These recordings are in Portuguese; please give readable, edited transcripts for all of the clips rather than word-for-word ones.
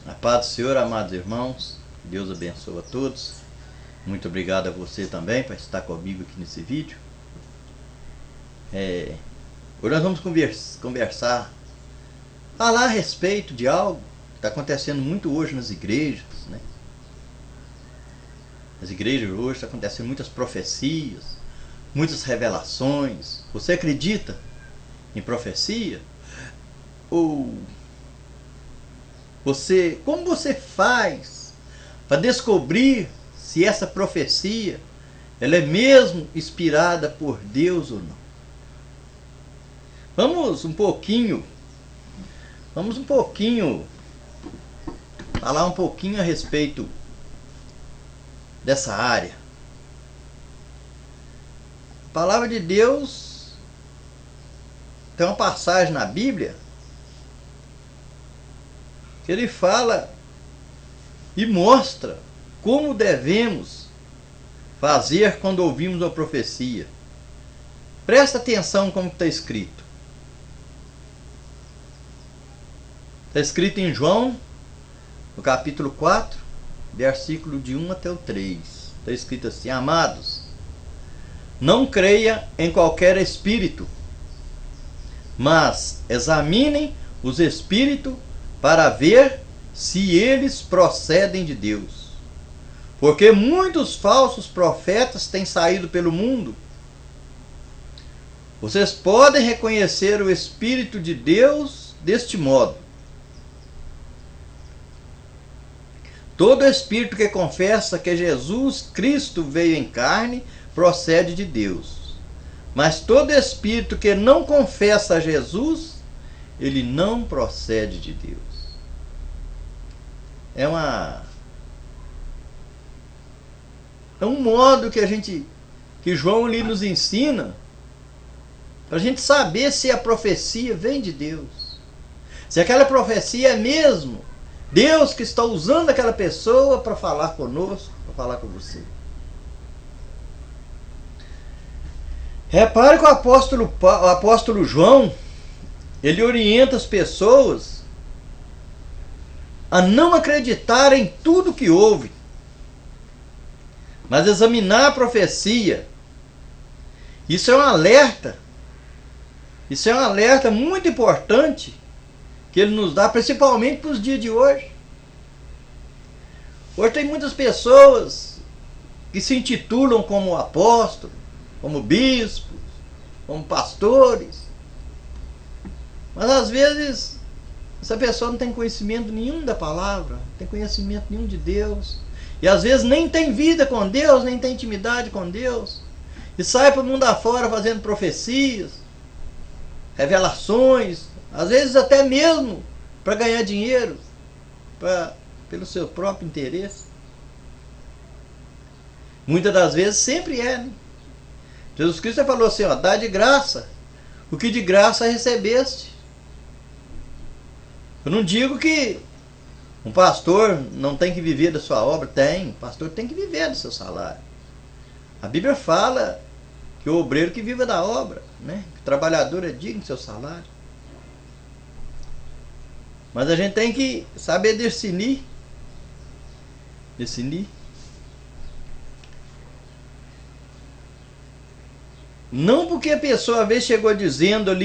A paz do Senhor, amados irmãos, Deus abençoe a todos. Muito obrigado a você também por estar comigo aqui nesse vídeo. Hoje nós vamos conversar, falar a respeito de algo que está acontecendo muito hoje nas igrejas, né? Nas igrejas hoje está acontecendo muitas profecias, muitas revelações. Você acredita em profecia? Ou como você faz para descobrir se essa profecia ela é mesmo inspirada por Deus ou não? Vamos um pouquinho falar um pouquinho a respeito dessa área. A palavra de Deus tem uma passagem na Bíblia que ele fala e mostra como devemos fazer quando ouvimos uma profecia. Presta atenção como está escrito. Está escrito em João, no capítulo 4, versículo de 1 até o 3. Está escrito assim: amados, não creia em qualquer espírito, mas examinem os espíritos para ver se eles procedem de Deus. Porque muitos falsos profetas têm saído pelo mundo. Vocês podem reconhecer o Espírito de Deus deste modo. Todo espírito que confessa que Jesus Cristo veio em carne procede de Deus. Mas todo espírito que não confessa a Jesus, ele não procede de Deus. É um modo que João ali nos ensina para a gente saber se a profecia vem de Deus. Se aquela profecia é mesmo Deus que está usando aquela pessoa para falar conosco, para falar com você. Repare que o apóstolo João, ele orienta as pessoas a não acreditar em tudo que ouve, mas examinar a profecia. Isso é um alerta. Isso é um alerta muito importante que ele nos dá, principalmente para os dias de hoje. Hoje tem muitas pessoas que se intitulam como apóstolos, como bispos, como pastores, mas às vezes essa pessoa não tem conhecimento nenhum da palavra, não tem conhecimento nenhum de Deus, e às vezes nem tem vida com Deus, nem tem intimidade com Deus, e sai para o mundo afora fazendo profecias, revelações, às vezes até mesmo para ganhar dinheiro, pelo seu próprio interesse. Muitas das vezes sempre é, né? Jesus Cristo falou assim, ó, dá de graça o que de graça recebeste. Eu não digo que um pastor não tem que viver da sua obra. Tem, o pastor tem que viver do seu salário. A Bíblia fala que o obreiro que viva da obra, né? Que o trabalhador é digno do seu salário. Mas a gente tem que saber discernir. Não porque a pessoa às vezes chegou dizendo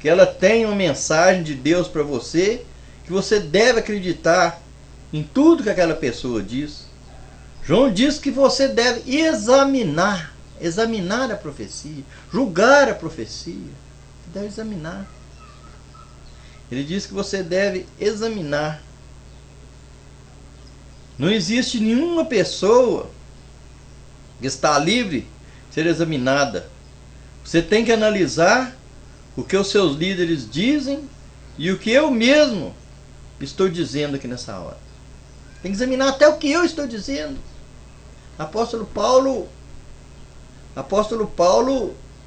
que ela tem uma mensagem de Deus para você, que você deve acreditar em tudo que aquela pessoa diz. João diz que você deve examinar a profecia, julgar a profecia. Você deve examinar. Ele diz que você deve examinar. Não existe nenhuma pessoa que está livre de ser examinada. Você tem que analisar o que os seus líderes dizem e o que eu mesmo estou dizendo aqui nessa hora. Tem que examinar até o que eu estou dizendo. Apóstolo Paulo,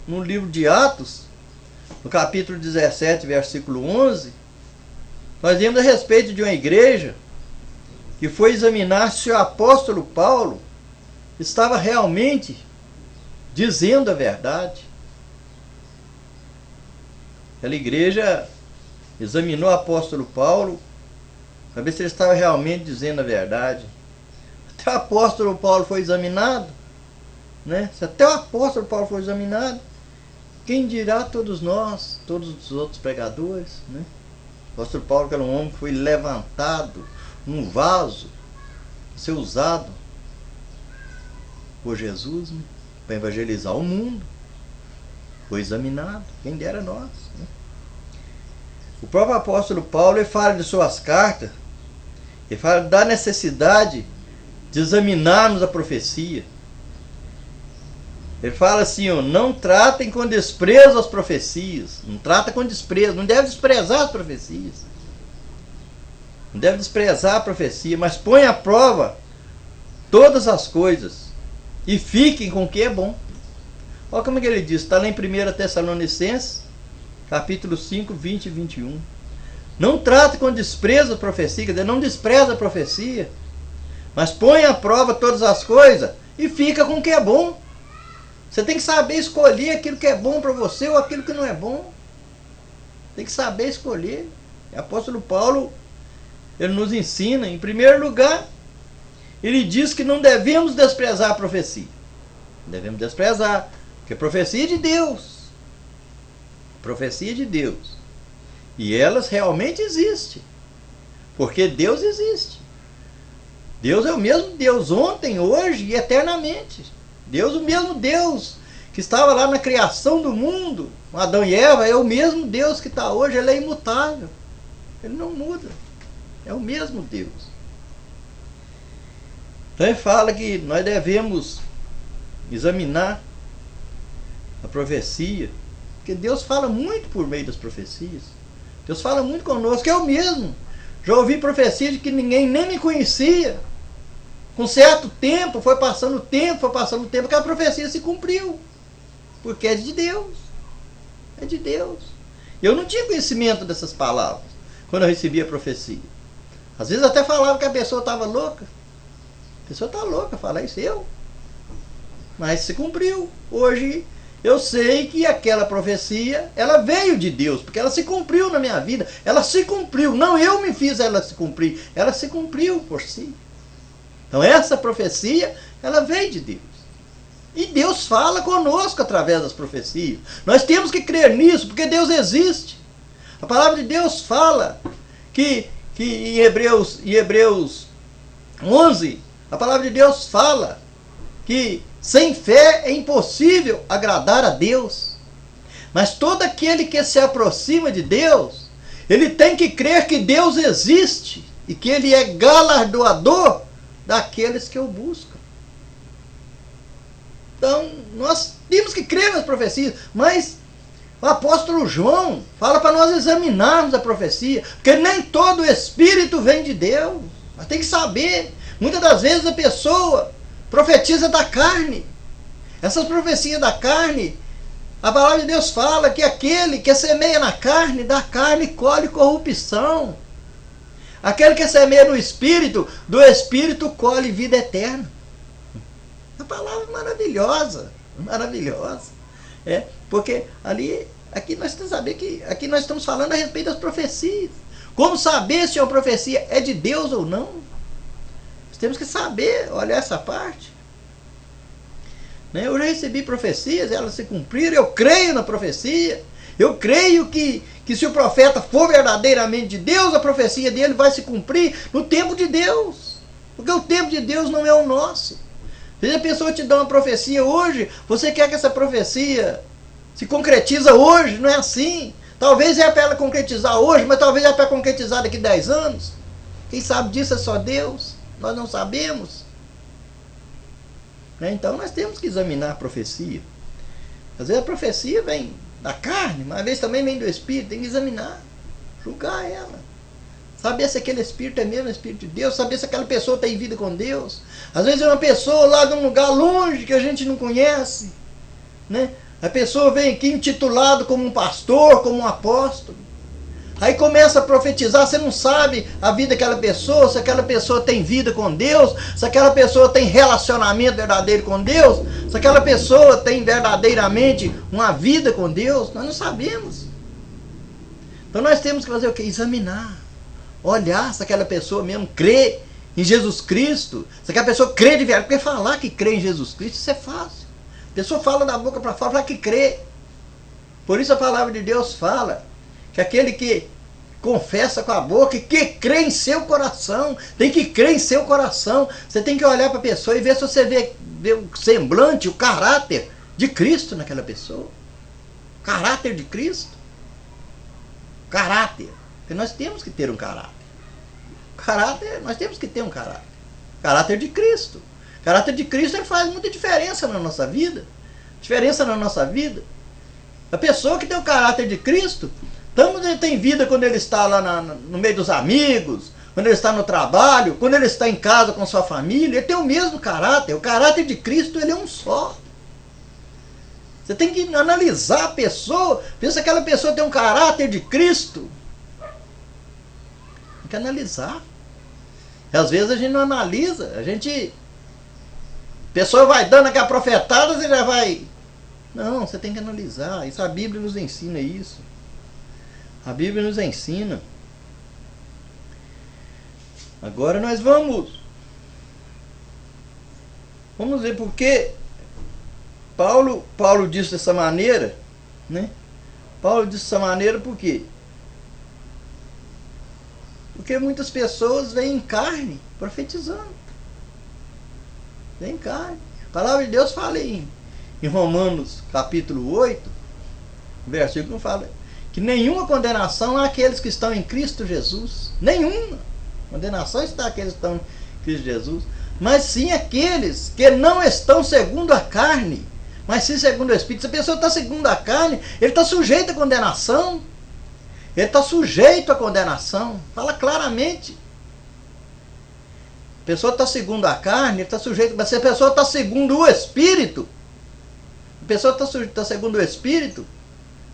no livro de Atos, no capítulo 17, versículo 11, nós vemos a respeito de uma igreja que foi examinar se o apóstolo Paulo estava realmente dizendo a verdade. Aquela igreja examinou o apóstolo Paulo, para ver se ele estava realmente dizendo a verdade. Até o apóstolo Paulo foi examinado, né? Se até o apóstolo Paulo foi examinado, quem dirá todos nós, todos os outros pregadores, né? O apóstolo Paulo, que era um homem que foi levantado num vaso, ser usado por Jesus, né? Para evangelizar o mundo. Foi examinado, quem dera nós, né? O próprio apóstolo Paulo, ele fala de suas cartas, ele fala da necessidade de examinarmos a profecia. Ele fala assim, ó, não tratem com desprezo as profecias. Não trata com desprezo, não deve desprezar as profecias. Não deve desprezar a profecia, mas põe à prova todas as coisas e fiquem com o que é bom. Olha como é que ele diz, está lá em 1 Tessalonicenses, capítulo 5, 20 e 21. Não trate com desprezo a profecia, quer dizer, não despreza a profecia, mas põe à prova todas as coisas e fica com o que é bom. Você tem que saber escolher aquilo que é bom para você ou aquilo que não é bom. Tem que saber escolher. O apóstolo Paulo, ele nos ensina, em primeiro lugar, ele diz que não devemos desprezar a profecia. Devemos desprezar, porque a profecia é de Deus. Profecia de Deus. E elas realmente existem. Porque Deus existe. Deus é o mesmo Deus ontem, hoje e eternamente. Deus, o mesmo Deus que estava lá na criação do mundo, Adão e Eva, é o mesmo Deus que está hoje, ele é imutável. Ele não muda. É o mesmo Deus. Então ele fala que nós devemos examinar a profecia, porque Deus fala muito por meio das profecias. Deus fala muito conosco, é o mesmo. Já ouvi profecia de que ninguém nem me conhecia. Com certo tempo, foi passando o tempo, aquela profecia se cumpriu. Porque é de Deus. É de Deus. Eu não tinha conhecimento dessas palavras quando eu recebia a profecia. Às vezes até falava que a pessoa estava louca. A pessoa está louca, fala isso eu. Mas se cumpriu. Hoje eu sei que aquela profecia, ela veio de Deus, porque ela se cumpriu na minha vida. Ela se cumpriu. Não eu me fiz ela se cumprir. Ela se cumpriu por si. Então essa profecia, ela veio de Deus. E Deus fala conosco através das profecias. Nós temos que crer nisso, porque Deus existe. A palavra de Deus fala que em Hebreus 11, a palavra de Deus fala que sem fé é impossível agradar a Deus. Mas todo aquele que se aproxima de Deus, ele tem que crer que Deus existe e que Ele é galardoador daqueles que o buscam. Então, nós temos que crer nas profecias, mas o apóstolo João fala para nós examinarmos a profecia, porque nem todo espírito vem de Deus. Nós temos que saber. Muitas das vezes a pessoa profetiza da carne. Essas profecias da carne, a palavra de Deus fala que aquele que semeia na carne, da carne colhe corrupção. Aquele que semeia no Espírito, do Espírito colhe vida eterna. A palavra maravilhosa, maravilhosa. Porque aqui nós temos que saber que aqui nós estamos falando a respeito das profecias. Como saber se uma profecia é de Deus ou não? Nós temos que saber, olha essa parte. Eu já recebi profecias, elas se cumpriram, eu creio na profecia. Eu creio que se o profeta for verdadeiramente de Deus, a profecia dele vai se cumprir no tempo de Deus. Porque o tempo de Deus não é o nosso. Se a pessoa te dá uma profecia hoje, você quer que essa profecia se concretiza hoje, não é assim. Talvez é para ela concretizar hoje, mas talvez é para concretizar daqui a 10 anos. Quem sabe disso é só Deus. Nós não sabemos. Então nós temos que examinar a profecia. Às vezes a profecia vem da carne, mas às vezes também vem do Espírito. Tem que examinar, julgar ela, saber se aquele Espírito é mesmo o Espírito de Deus, saber se aquela pessoa tem vida com Deus. Às vezes é uma pessoa lá de um lugar longe que a gente não conhece, né? A pessoa vem aqui intitulado como um pastor, como um apóstolo. Aí começa a profetizar, você não sabe a vida daquela pessoa, se aquela pessoa tem vida com Deus, se aquela pessoa tem relacionamento verdadeiro com Deus, se aquela pessoa tem verdadeiramente uma vida com Deus, nós não sabemos. Então nós temos que fazer o quê? Examinar. Olhar se aquela pessoa mesmo crê em Jesus Cristo. Se aquela pessoa crê de verdade. Porque falar que crê em Jesus Cristo, isso é fácil. A pessoa fala da boca para fora, fala que crê. Por isso a palavra de Deus fala que aquele que confessa com a boca e que crê em seu coração, tem que crer em seu coração. Você tem que olhar para a pessoa e ver se você vê o semblante, o caráter de Cristo naquela pessoa. Caráter de Cristo. Caráter. Porque nós temos que ter um caráter. Caráter, nós temos que ter um caráter. Caráter de Cristo. Caráter de Cristo, ele faz muita diferença na nossa vida. Diferença na nossa vida. A pessoa que tem o caráter de Cristo, ele tem vida quando ele está lá no meio dos amigos, quando ele está no trabalho, quando ele está em casa com sua família, ele tem o mesmo caráter. O caráter de Cristo, ele é um só. Você tem que analisar a pessoa, ver se aquela pessoa tem um caráter de Cristo. Tem que analisar. E às vezes a gente não analisa, a pessoa vai dando aquela profetada, você já vai... Não, você tem que analisar. Isso a Bíblia nos ensina isso. A Bíblia nos ensina. Agora nós vamos ver porque Paulo disse dessa maneira, né? Paulo disse dessa maneira por quê? Porque muitas pessoas vêm em carne profetizando. Vêm em carne. A palavra de Deus fala em Romanos capítulo 8, versículo fala que nenhuma condenação há àqueles que estão em Cristo Jesus. Nenhuma condenação está àqueles que estão em Cristo Jesus. Mas sim aqueles que não estão segundo a carne, mas sim segundo o Espírito. Se a pessoa está segundo a carne, ele está sujeito à condenação. Ele está sujeito à condenação. Fala claramente. A pessoa está segundo a carne, ele está sujeito. Mas se a pessoa está segundo o Espírito, a pessoa está segundo o Espírito,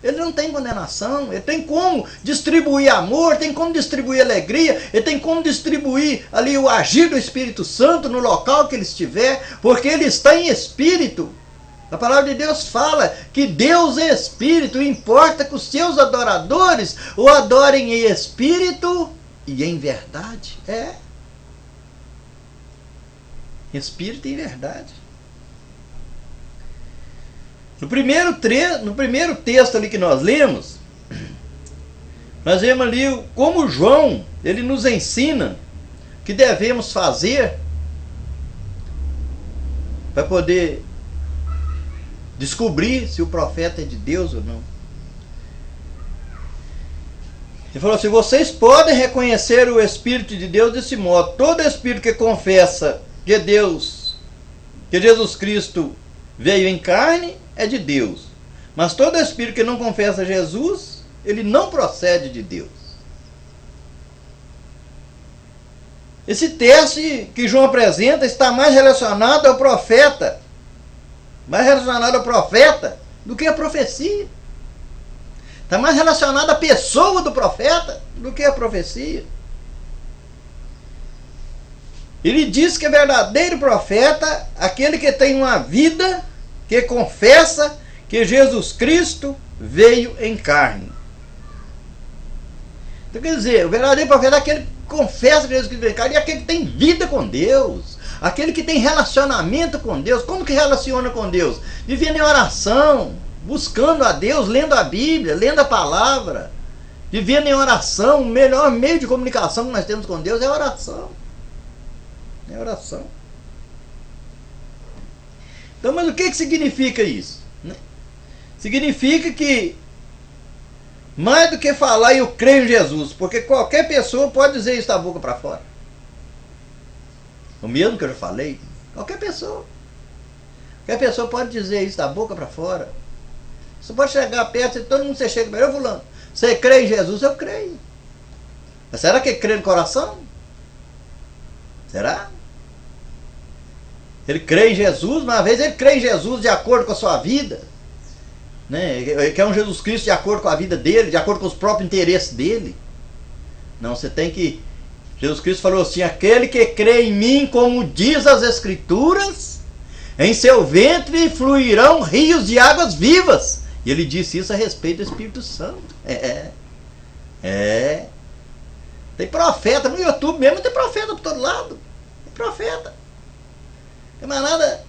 ele não tem condenação. Ele tem como distribuir amor, tem como distribuir alegria, ele tem como distribuir ali o agir do Espírito Santo no local que ele estiver, porque ele está em Espírito. A palavra de Deus fala que Deus é Espírito, e importa que os seus adoradores o adorem em Espírito e em verdade. Espírito e verdade. No primeiro texto ali que nós lemos, nós vemos ali como João, ele nos ensina que devemos fazer para poder descobrir se o profeta é de Deus ou não. Ele falou assim: vocês podem reconhecer o Espírito de Deus desse modo. Todo Espírito que confessa que que Jesus Cristo veio em carne, é de Deus. Mas todo Espírito que não confessa Jesus, ele não procede de Deus. Esse teste que João apresenta está mais relacionado ao profeta. Mais relacionado ao profeta do que a profecia. Está mais relacionado à pessoa do profeta do que a profecia. Ele diz que é verdadeiro profeta aquele que tem uma vida que confessa que Jesus Cristo veio em carne. Então quer dizer, o verdadeiro profeta é aquele que confessa que Jesus Cristo veio em carne, e aquele que tem vida com Deus, aquele que tem relacionamento com Deus. Como que relaciona com Deus? Vivendo em oração, buscando a Deus, lendo a Bíblia, lendo a palavra, vivendo em oração. O melhor meio de comunicação que nós temos com Deus é a oração. É a oração. Então, mas o que significa isso? Significa que, mais do que falar eu creio em Jesus, porque qualquer pessoa pode dizer isso da boca para fora. O mesmo que eu já falei, qualquer pessoa pode dizer isso da boca para fora. Você pode chegar perto e todo mundo você chega, eu fulano, você crê em Jesus? Eu creio. Mas será que crê no coração? Será? Ele crê em Jesus, mas às vezes ele crê em Jesus de acordo com a sua vida, né? Ele quer um Jesus Cristo de acordo com a vida dele, de acordo com os próprios interesses dele. Não, você tem que... Jesus Cristo falou assim: aquele que crê em mim, como diz as Escrituras, em seu ventre fluirão rios de águas vivas. E ele disse isso a respeito do Espírito Santo. É. Tem profeta no YouTube mesmo, tem profeta por todo lado. Tem profeta. Tem mais nada.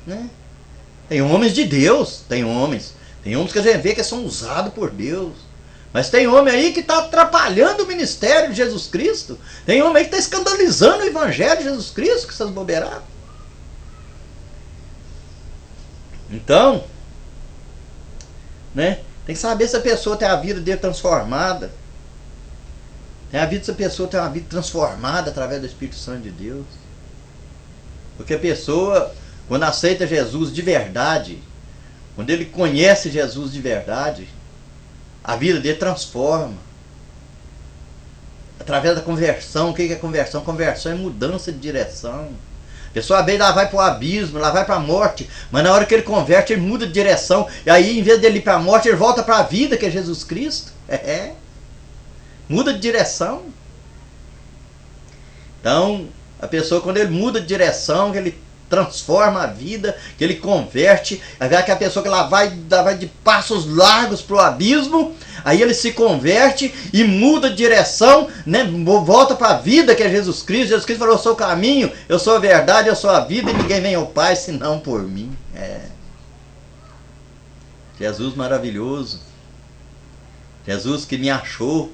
Né? Tem homens de Deus. Tem homens. Tem homens que a gente vê que são usados por Deus. Mas tem homem aí que está atrapalhando o ministério de Jesus Cristo. Tem homem aí que está escandalizando o evangelho de Jesus Cristo, que essas bobeiradas. Então, né, tem que saber se a pessoa tem a vida dele transformada. Se a pessoa tem uma vida transformada através do Espírito Santo de Deus. Porque a pessoa, quando aceita Jesus de verdade, quando ele conhece Jesus de verdade, a vida dele transforma. Através da conversão. O que é conversão? Conversão é mudança de direção. A pessoa às vezes ela vai para o abismo, ela vai para a morte, mas na hora que ele converte, ele muda de direção. E aí, em vez dele ir para a morte, ele volta para a vida, que é Jesus Cristo. Muda de direção. Então, a pessoa, quando ele muda de direção, que ele transforma a vida, que ele converte, aí vai aquela pessoa que ela vai de passos largos para o abismo, aí ele se converte e muda de direção, né? Volta para a vida, que é Jesus Cristo. Jesus Cristo falou: eu sou o caminho, eu sou a verdade, eu sou a vida, e ninguém vem ao Pai senão por mim. Jesus maravilhoso. Jesus que me achou,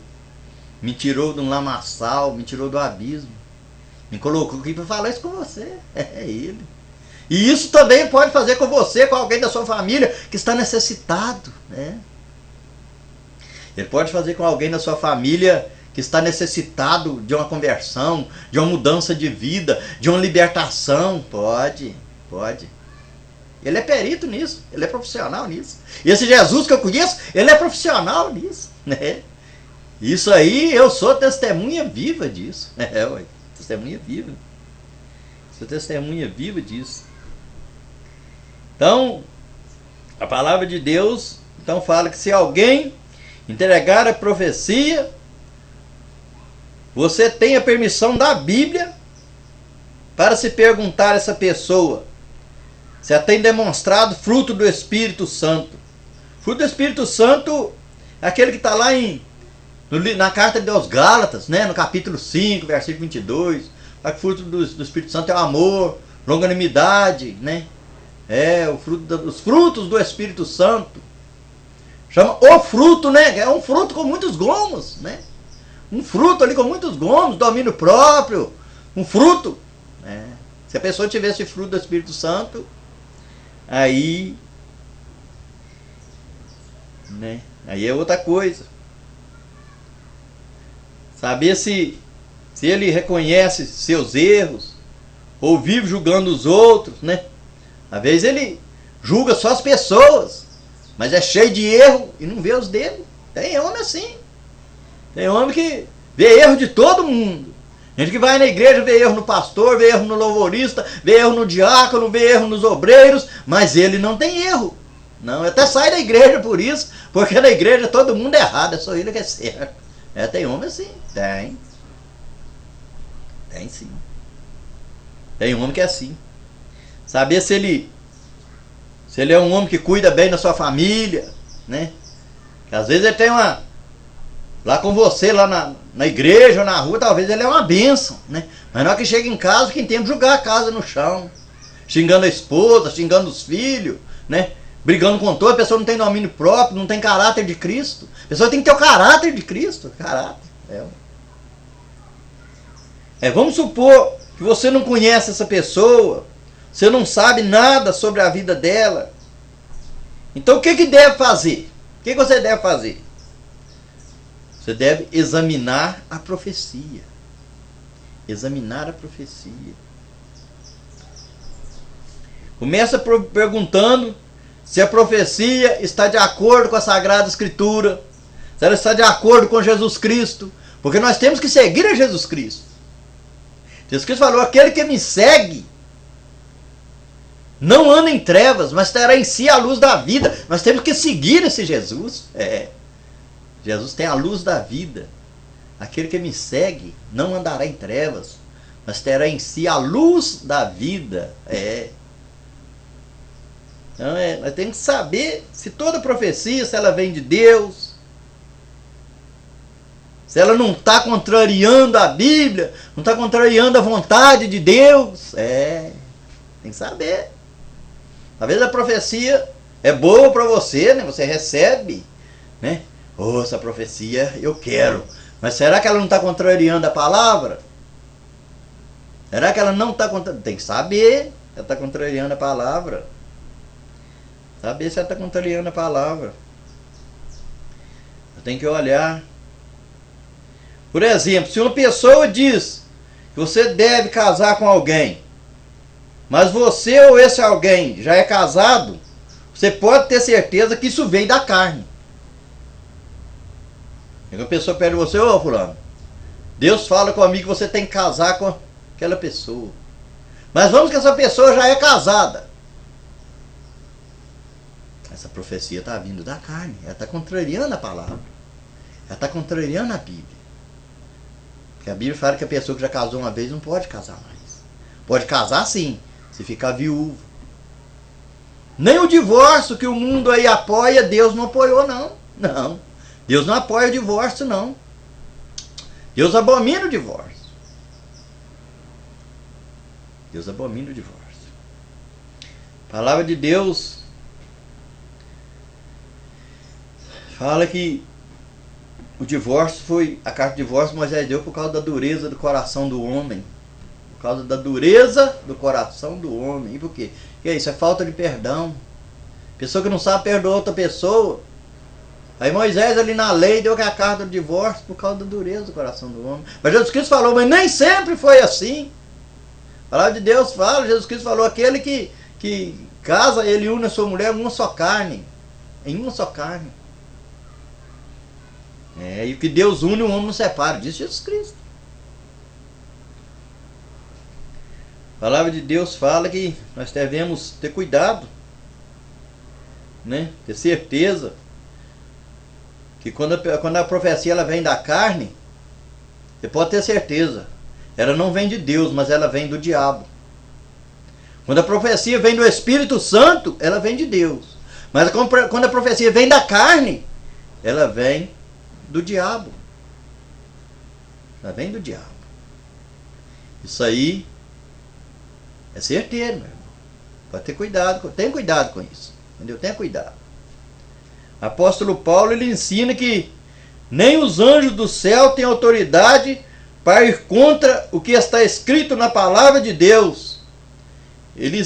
me tirou de um lamaçal, me tirou do abismo, me colocou aqui para falar isso com você. É Ele. E isso também pode fazer com você, com alguém da sua família que está necessitado, né? Ele pode fazer com alguém da sua família que está necessitado de uma conversão, de uma mudança de vida, de uma libertação. Pode. Ele é perito nisso, ele é profissional nisso. E esse Jesus que eu conheço, ele é profissional nisso, né? Isso aí, eu sou testemunha viva disso. Testemunha viva. Sou testemunha viva disso. Então, a palavra de Deus então fala que se alguém entregar a profecia, você tem a permissão da Bíblia para se perguntar a essa pessoa se ela tem demonstrado fruto do Espírito Santo. Fruto do Espírito Santo é aquele que está lá na carta de Gálatas, né? No capítulo 5, versículo 22. O fruto do Espírito Santo é o amor, longanimidade, né? Os frutos do Espírito Santo. Chama o fruto, né? É um fruto com muitos gomos, né? Um fruto ali com muitos gomos, domínio próprio. Um fruto. Se a pessoa tivesse fruto do Espírito Santo, aí, né? Aí é outra coisa. Saber se ele reconhece seus erros, ou vive julgando os outros, né? Às vezes ele julga só as pessoas, mas é cheio de erro e não vê os dele. Tem homem assim. Tem homem que vê erro de todo mundo. Gente que vai na igreja vê erro no pastor, vê erro no louvorista, vê erro no diácono, vê erro nos obreiros, mas ele não tem erro. Não, até sai da igreja por isso, porque na igreja todo mundo é errado, é só ele que é certo. Tem homem assim. Tem sim. Tem homem que é assim. Saber se ele é um homem que cuida bem da sua família, né? Que às vezes ele tem lá com você, lá na igreja ou na rua, talvez ele é uma bênção, né? Mas na hora que chega em casa, quem tem que jogar a casa no chão, xingando a esposa, xingando os filhos, né? Brigando com todo, a pessoa não tem domínio próprio, não tem caráter de Cristo. A pessoa tem que ter o caráter de Cristo. Caráter. Vamos supor que você não conhece essa pessoa, você não sabe nada sobre a vida dela. Então o que deve fazer? O que você deve fazer? Você deve examinar a profecia. Examinar a profecia. Começa perguntando se a profecia está de acordo com a Sagrada Escritura, se ela está de acordo com Jesus Cristo, porque nós temos que seguir a Jesus Cristo. Jesus Cristo falou: aquele que me segue não anda em trevas, mas terá em si a luz da vida. Nós temos que seguir esse Jesus. Jesus tem a luz da vida. Aquele que me segue não andará em trevas, mas terá em si a luz da vida. Então nós temos que saber se toda profecia, se ela vem de Deus, se ela não está contrariando a Bíblia, não está contrariando a vontade de Deus. Tem que saber. Às vezes a profecia é boa para você, né? Você recebe, né? Essa profecia eu quero. Mas será que ela não está contrariando a palavra? Será que ela não está contrariando? Tem que saber se ela está contrariando a palavra. Saber se ela está contrariando a palavra. Eu tenho que olhar. Por exemplo, se uma pessoa diz que você deve casar com alguém, mas você ou esse alguém já é casado, você pode ter certeza que isso vem da carne. E uma pessoa pede você, fulano, Deus fala comigo que você tem que casar com aquela pessoa. Mas vamos que essa pessoa já é casada. Essa profecia está vindo da carne. Ela está contrariando a palavra. Ela está contrariando a Bíblia. Porque a Bíblia fala que a pessoa que já casou uma vez não pode casar mais. Pode casar sim, se ficar viúvo. Nem o divórcio que o mundo aí apoia, Deus não apoiou não. Não. Deus não apoia o divórcio não. Deus abomina o divórcio. Deus abomina o divórcio. A palavra de Deus fala que o divórcio foi, a carta de divórcio Moisés deu por causa da dureza do coração do homem. Por causa da dureza do coração do homem. E por quê? Porque isso é falta de perdão. Pessoa que não sabe perdoar outra pessoa. Aí Moisés ali na lei deu a carta do divórcio por causa da dureza do coração do homem. Mas Jesus Cristo falou, mas nem sempre foi assim. A palavra de Deus fala, Jesus Cristo falou, aquele que casa, ele une a sua mulher em uma só carne. Em uma só carne. E o que Deus une, o homem não separa. Diz Jesus Cristo. A palavra de Deus fala que nós devemos ter cuidado, né? Ter certeza que quando a profecia ela vem da carne, você pode ter certeza, ela não vem de Deus, mas ela vem do diabo. Quando a profecia vem do Espírito Santo, ela vem de Deus. Mas quando a profecia vem da carne, ela vem do diabo. Ela vem do diabo. Isso aí é certeiro, meu irmão. Pode ter cuidado. Tenha cuidado com isso. Entendeu? Tenha cuidado. Apóstolo Paulo, ele ensina que nem os anjos do céu têm autoridade para ir contra o que está escrito na palavra de Deus. Ele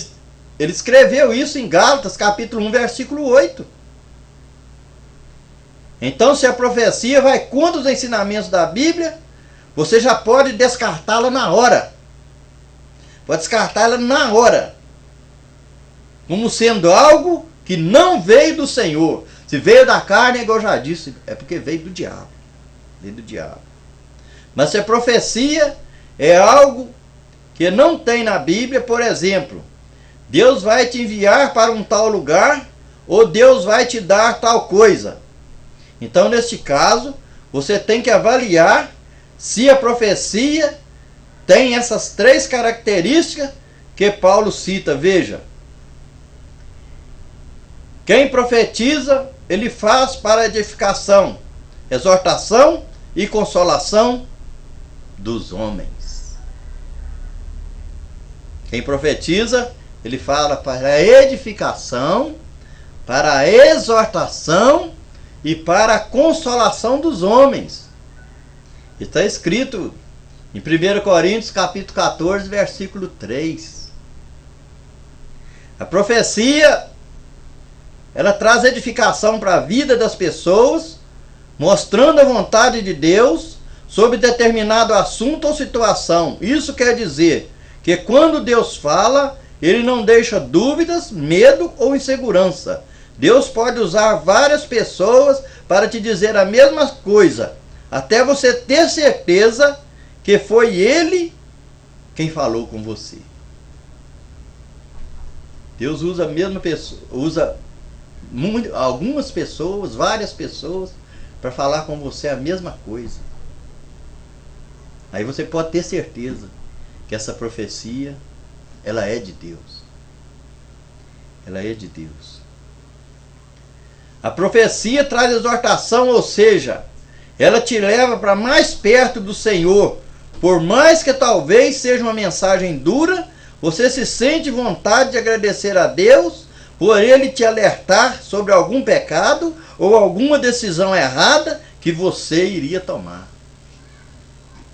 escreveu isso em Gálatas, capítulo 1, versículo 8. Então, se a profecia vai contra os ensinamentos da Bíblia, você já pode descartá-la na hora. Pode descartá-la na hora. Como sendo algo que não veio do Senhor. Se veio da carne, igual eu já disse, é porque veio do diabo. Veio do diabo. Mas se a profecia é algo que não tem na Bíblia, por exemplo, Deus vai te enviar para um tal lugar, ou Deus vai te dar tal coisa. Então, neste caso, você tem que avaliar se a profecia tem essas três características que Paulo cita. Veja, quem profetiza, ele faz para edificação, exortação e consolação dos homens. Quem profetiza, ele fala para a edificação, para a exortação e para a consolação dos homens. Está escrito em 1 Coríntios capítulo 14, versículo 3. A profecia, ela traz edificação para a vida das pessoas, mostrando a vontade de Deus sobre determinado assunto ou situação. Isso quer dizer que quando Deus fala, ele não deixa dúvidas, medo ou insegurança. Deus pode usar várias pessoas para te dizer a mesma coisa, até você ter certeza que foi Ele quem falou com você. Deus usa a mesma pessoa, usa algumas pessoas, várias pessoas, para falar com você a mesma coisa. Aí você pode ter certeza que essa profecia, ela é de Deus. Ela é de Deus. A profecia traz exortação, ou seja, ela te leva para mais perto do Senhor. Por mais que talvez seja uma mensagem dura, você se sente vontade de agradecer a Deus por Ele te alertar sobre algum pecado ou alguma decisão errada que você iria tomar.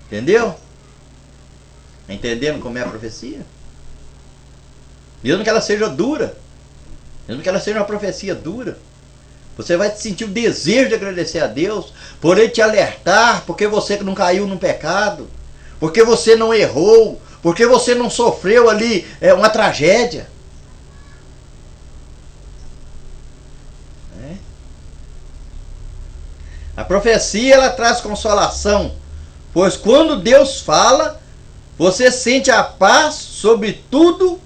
Entendeu? Está entendendo como é a profecia? Mesmo que ela seja dura, mesmo que ela seja uma profecia dura, você vai sentir o desejo de agradecer a Deus por Ele te alertar, porque você não caiu no pecado, porque você não errou, porque você não sofreu ali uma tragédia. A profecia, ela traz consolação, pois quando Deus fala, você sente a paz sobre tudo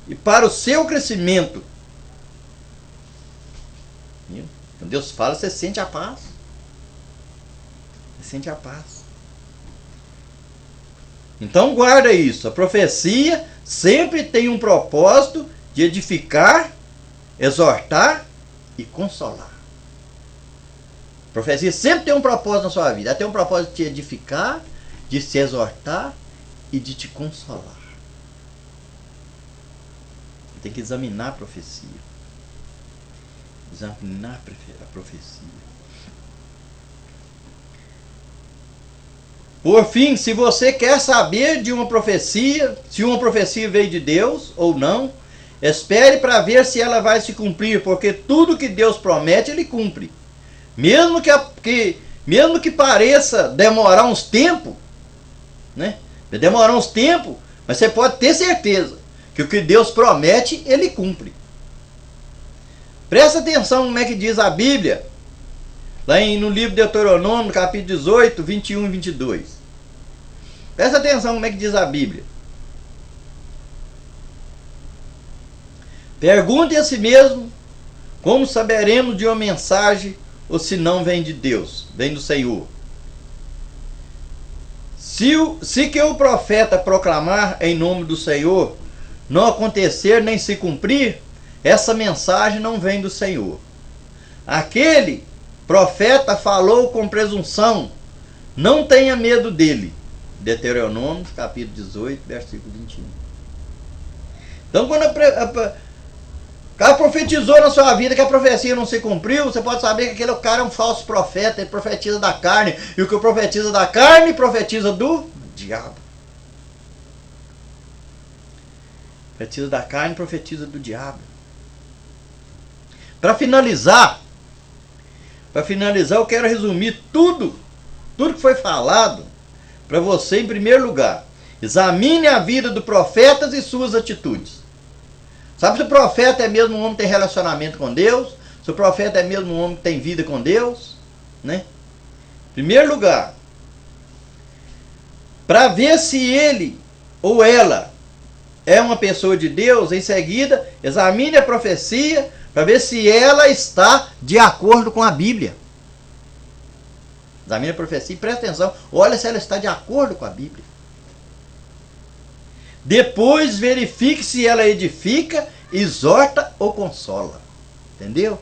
e para o seu crescimento. Quando Deus fala, você sente a paz. Você sente a paz. Então guarda isso. A profecia sempre tem um propósito de edificar, exortar e consolar. A profecia sempre tem um propósito na sua vida. Ela tem um propósito de te edificar, de se exortar e de te consolar. Você tem que examinar a profecia. Examinar a profecia. Por fim, se você quer saber de uma profecia, se uma profecia veio de Deus ou não, espere para ver se ela vai se cumprir, porque tudo que Deus promete, Ele cumpre. Mesmo que pareça demorar uns tempos, né? Demorar uns tempos, mas você pode ter certeza que o que Deus promete, Ele cumpre. Presta atenção como é que diz a Bíblia, lá no livro de Deuteronômio, capítulo 18, 21 e 22. Presta atenção como é que diz a Bíblia. Pergunte a si mesmo, como saberemos de uma mensagem ou se não vem de Deus, vem do Senhor? Se que o profeta proclamar em nome do Senhor não acontecer nem se cumprir, essa mensagem não vem do Senhor. Aquele profeta falou com presunção, não tenha medo dele. Deuteronômio, capítulo 18, versículo 21. Então, quando o cara profetizou na sua vida que a profecia não se cumpriu, você pode saber que aquele cara é um falso profeta, ele profetiza da carne, e o que profetiza da carne, profetiza do diabo. Profetiza da carne, profetiza do diabo. Para finalizar, eu quero resumir tudo que foi falado para você em primeiro lugar. Examine a vida do profeta e suas atitudes. Sabe se o profeta é mesmo um homem que tem relacionamento com Deus? Se o profeta é mesmo um homem que tem vida com Deus? Né? Em primeiro lugar, para ver se ele ou ela é uma pessoa de Deus, em seguida, examine a profecia para ver se ela está de acordo com a Bíblia. Examine a profecia e presta atenção. Olha se ela está de acordo com a Bíblia. Depois verifique se ela edifica, exorta ou consola. Entendeu?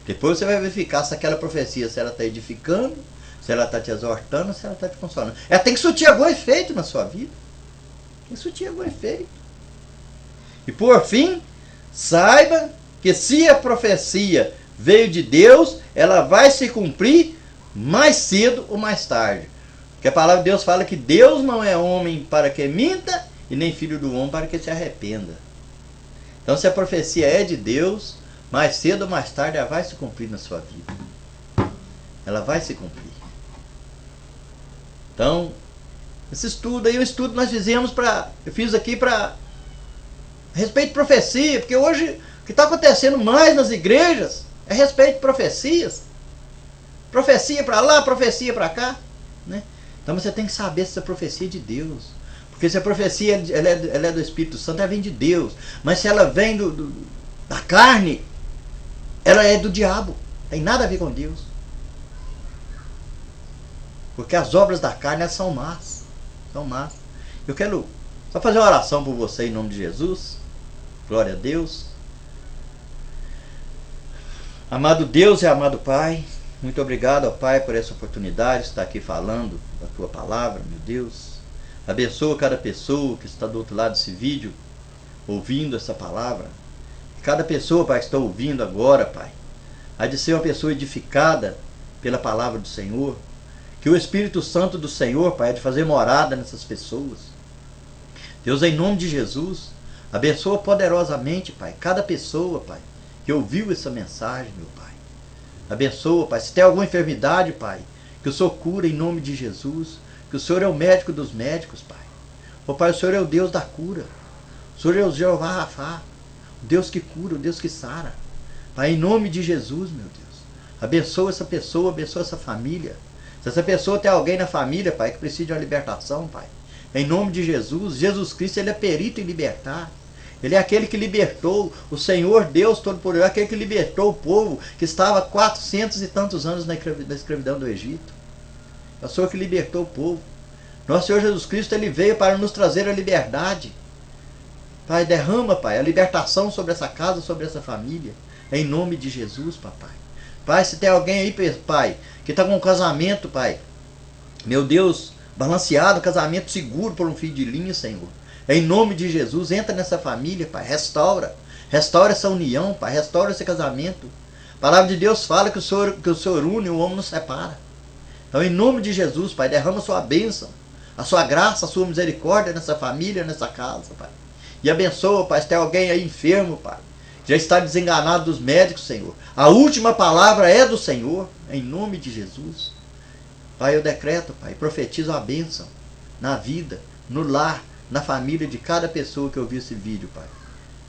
Depois você vai verificar se aquela profecia, se ela está edificando, se ela está te exortando, se ela está te consolando. Ela tem que surtir algum efeito na sua vida. Tem que surtir algum efeito. E por fim, saiba que se a profecia veio de Deus, ela vai se cumprir mais cedo ou mais tarde. Porque a palavra de Deus fala que Deus não é homem para que minta, e nem filho do homem para que se arrependa. Então, se a profecia é de Deus, mais cedo ou mais tarde ela vai se cumprir na sua vida. Ela vai se cumprir. Então, esse estudo aí, o estudo nós fizemos eu fiz aqui para respeito de profecia, porque hoje o que está acontecendo mais nas igrejas é respeito de profecias. Profecia para lá, profecia para cá, né? Então você tem que saber se essa profecia é de Deus. Porque se a profecia ela é do Espírito Santo, ela vem de Deus. Mas se ela vem da carne, ela é do diabo. Tem nada a ver com Deus. Porque as obras da carne elas são más. São más. Eu quero só fazer uma oração por você em nome de Jesus. Glória a Deus. Amado Deus e amado Pai, Muito obrigado, ó Pai, por essa oportunidade de estar aqui falando da Tua palavra, meu Deus. Abençoa cada pessoa que está do outro lado desse vídeo, ouvindo essa palavra. Cada pessoa, Pai, que está ouvindo agora, Pai, há de ser uma pessoa edificada pela palavra do Senhor. Que o Espírito Santo do Senhor, Pai, há de fazer morada nessas pessoas. Deus, em nome de Jesus, abençoa poderosamente, Pai, cada pessoa, Pai, que ouviu essa mensagem, meu Pai. Abençoa, Pai, se tem alguma enfermidade, Pai, que o Senhor cura em nome de Jesus, que o Senhor é o médico dos médicos, Pai. Ó Pai, o Senhor é o Deus da cura. O Senhor é o Jeová Rafá, o Deus que cura, o Deus que sara. Pai, em nome de Jesus, meu Deus, abençoa essa pessoa, abençoa essa família. Se essa pessoa tem alguém na família, Pai, que precisa de uma libertação, Pai, em nome de Jesus, Jesus Cristo, Ele é perito em libertar. Ele é aquele que libertou, o Senhor Deus Todo-Poderoso, aquele que libertou o povo que estava há 400 e tantos anos na escravidão do Egito. É o Senhor que libertou o povo. Nosso Senhor Jesus Cristo, Ele veio para nos trazer a liberdade. Pai, derrama, Pai, a libertação sobre essa casa, sobre essa família, em nome de Jesus, papai. Pai, se tem alguém aí, Pai, que está com um casamento, Pai, meu Deus, balanceado, casamento seguro por um fio de linha, Senhor. Em nome de Jesus, entra nessa família, Pai, restaura essa união, Pai, restaura esse casamento. A palavra de Deus fala que o Senhor une, o homem não separa. Então, em nome de Jesus, Pai, derrama a sua bênção, a sua graça, a sua misericórdia nessa família, nessa casa, Pai. E abençoa, Pai, se tem alguém aí enfermo, Pai, já está desenganado dos médicos, Senhor. A última palavra é do Senhor, em nome de Jesus. Pai, eu decreto, Pai, profetizo a bênção na vida, no lar, na família de cada pessoa que ouviu esse vídeo, Pai.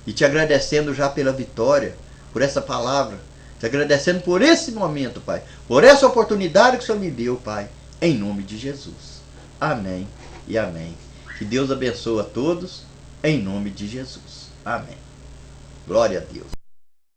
E te agradecendo já pela vitória, por essa palavra, te agradecendo por esse momento, Pai, por essa oportunidade que o Senhor me deu, Pai, em nome de Jesus. Amém e amém. Que Deus abençoe a todos, em nome de Jesus. Amém. Glória a Deus.